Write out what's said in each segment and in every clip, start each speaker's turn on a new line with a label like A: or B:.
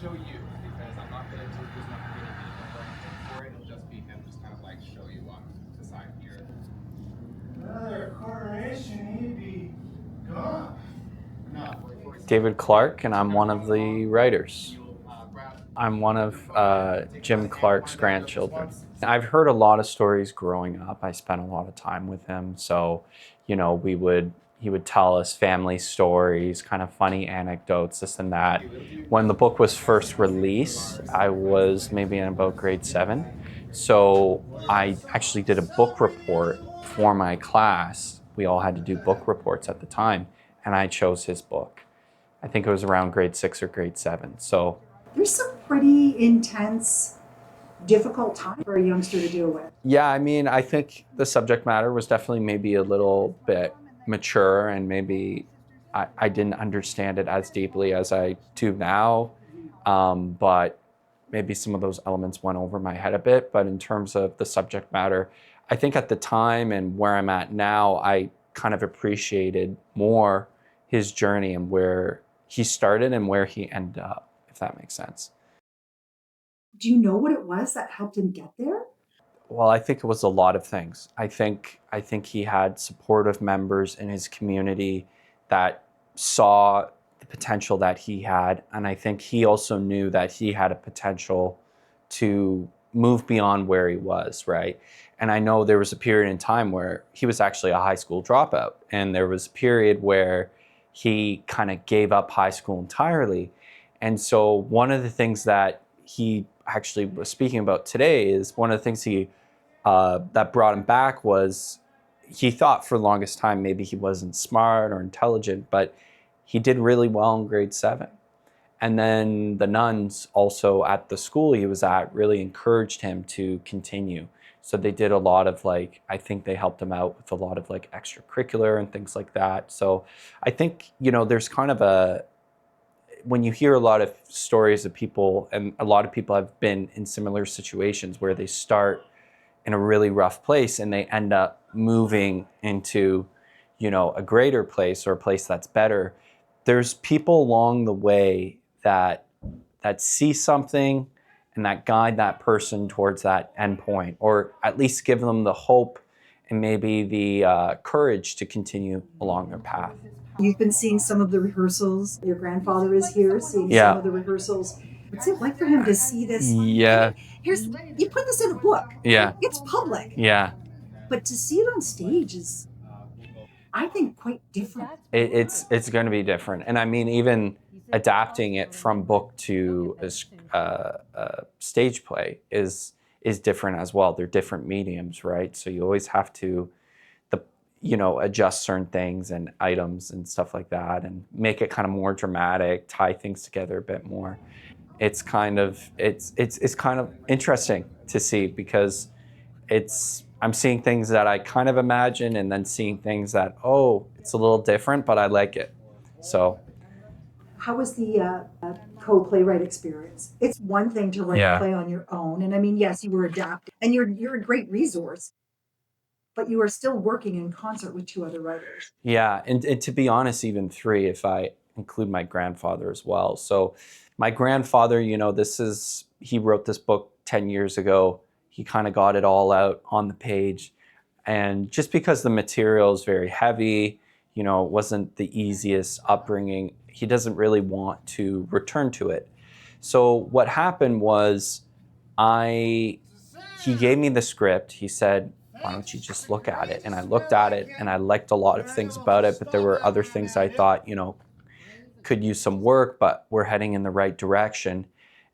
A: show you because I'm not going to do who's not going to be for it. It'll just be him, just kind of like show you on the side here.
B: Another coronation, he'd be gone.
C: David Clarke, and I'm one of the writers. I'm one of Jim Clarke's grandchildren. I've heard a lot of stories growing up. I spent a lot of time with him, so you know, he would tell us family stories, kind of funny anecdotes, this and that. When the book was first released, I was maybe in about grade 7, so I actually did a book report for my class. We all had to do book reports at the time, and I chose his book. I think it was around grade 6 or grade 7. So
D: there's some pretty intense, difficult time for a youngster to deal with.
C: yeah, I mean, I think the subject matter was definitely maybe a little bit mature, and maybe I didn't understand it as deeply as I do now. But maybe some of those elements went over my head a bit. But in terms of the subject matter, I think at the time and where I'm at now, I kind of appreciated more his journey and where he started and where he ended up, if that makes sense.
D: Do you know what it was that helped him get there?
C: Well, I think it was a lot of things. I think he had supportive members in his community that saw the potential that he had, and I think he also knew that he had a potential to move beyond where he was, right? And I know there was a period in time where he was actually a high school dropout, and there was a period where he kind of gave up high school entirely. And so one of the things that he actually was speaking about today is one of the things that brought him back was he thought for the longest time maybe he wasn't smart or intelligent, but he did really well in grade 7. And then the nuns also at the school he was at really encouraged him to continue. So they did a lot of I think they helped him out with a lot of extracurricular and things like that. So I think, you know, there's kind of when you hear a lot of stories of people, and a lot of people have been in similar situations where they start in a really rough place and they end up moving into, you know, a greater place or a place that's better. There's people along the way that see something and that guide that person towards that end point, or at least give them the hope and maybe the courage to continue along their path.
D: You've been seeing some of the rehearsals. Your grandfather is here seeing some of the rehearsals. What's it like for him to see this?
C: Yeah.
D: You put this in a book.
C: Yeah.
D: It's public.
C: Yeah.
D: But to see it on stage is, I think, quite different.
C: It's going to be different. And I mean, even adapting it from book to a stage play is different as well. They're different mediums, right? So you always have to adjust certain things and items and stuff like that, and make it kind of more dramatic, tie things together a bit more. It's kind of interesting to see, because I'm seeing things that I kind of imagine, and then seeing things that, it's a little different, but I like it. So
D: how was the co-playwright experience? It's one thing to write a play on your own, and I mean, yes, you were adapting, and you're a great resource, but you are still working in concert with 2 other writers.
C: Yeah, and to be honest, even 3 if I include my grandfather as well. So my grandfather, he wrote this book 10 years ago. He kind of got it all out on the page. And just because the material is very heavy, it wasn't the easiest upbringing, he doesn't really want to return to it. So what happened was he gave me the script. He said, why don't you just look at it? And I looked at it and I liked a lot of things about it, but there were other things I thought, could use some work, but we're heading in the right direction.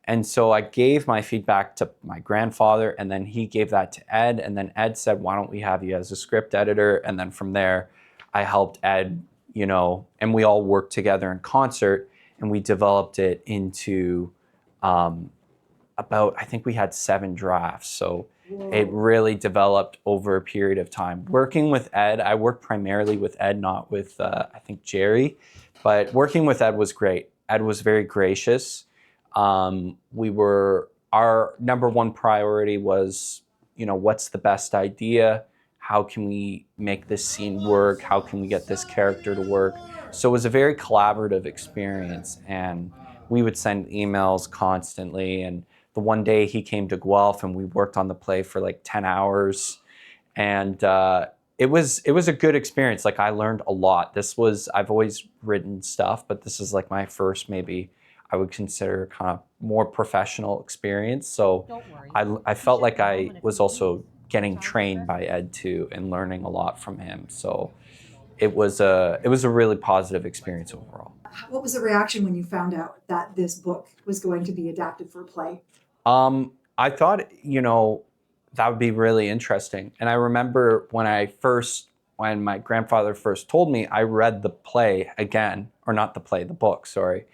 C: And so I gave my feedback to my grandfather, and then he gave that to Ed, and then Ed said, why don't we have you as a script editor? And then from there, I helped Ed, and we all worked together in concert, and we developed it into I think we had 7 drafts. So it really developed over a period of time. Working with Ed, I worked primarily with Ed, not with, I think, Gerry. But working with Ed was great. Ed was very gracious. Our number one priority was, what's the best idea? How can we make this scene work? How can we get this character to work? So it was a very collaborative experience. And we would send emails constantly. And the one day he came to Guelph and we worked on the play for like 10 hours. And it was a good experience. Like I learned a lot. I've always written stuff, but this is like my first, maybe I would consider kind of more professional experience. So I felt like I was also getting trained by Ed too and learning a lot from him. So it was a really positive experience overall.
D: What was the reaction when you found out that this book was going to be adapted for a play?
C: I thought, that would be really interesting. And I remember when my grandfather first told me, I read the play again, or not the play, the book, sorry.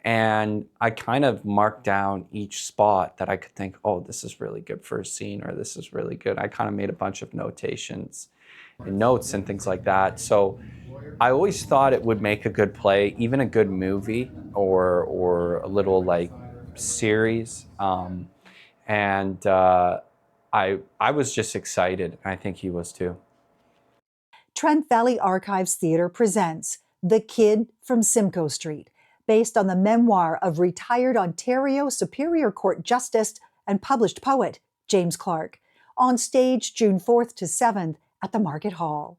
C: And I kind of marked down each spot that I could think, oh, this is really good for a scene, or this is really good. I kind of made a bunch of notations and notes and things like that. So I always thought it would make a good play, even a good movie or a little like series. I was just excited. I think he was too.
E: Trent Valley Archives Theatre presents The Kid from Simcoe Street, based on the memoir of retired Ontario Superior Court Justice and published poet James Clarke, on stage June 4th to 7th at the Market Hall.